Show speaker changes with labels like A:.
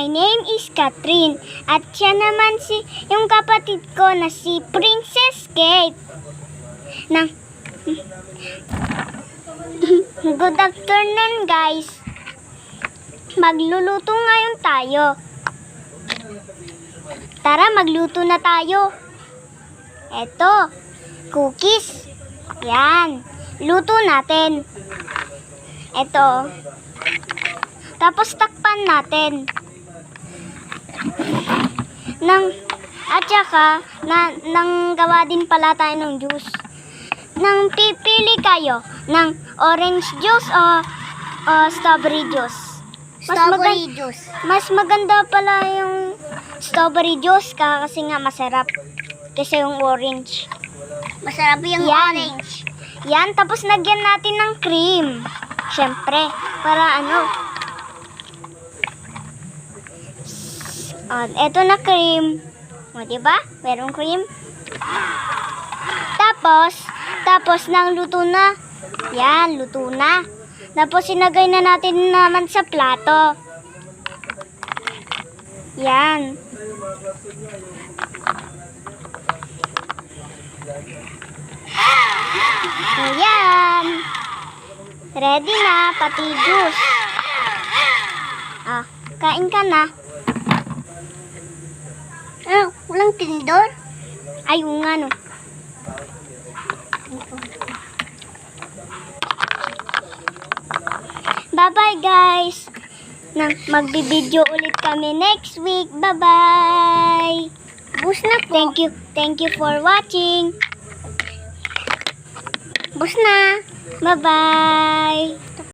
A: My name is Catherine at siya naman yung kapatid ko na si Princess Kate. Good afternoon guys. Magluluto ngayon tayo. Tara, magluto na tayo. Eto, cookies. Yan, luto natin. Eto. Tapos takpan natin. At saka, nang gawa din pala tayo ng juice. Nang pipili kayo ng orange juice o strawberry juice. Mas maganda pala yung strawberry juice kasi nga masarap. Kasi yung orange.
B: Masarap yung orange.
A: Yan, tapos nagyan natin ng cream. Siyempre, para eto na cream. O, diba? Merong cream. Tapos nang luto na. Yan, luto na. Tapos sinagay na natin naman sa plato. Yan. Ayan. Ready na, pati juice. Kain ka na.
B: Walang tinidor?
A: Ayun nga no. Bye-bye guys. Magbibideo ulit kami next week. Bye-bye.
B: Bus na po.
A: Thank you for watching.
B: Bus na.
A: Bye-bye.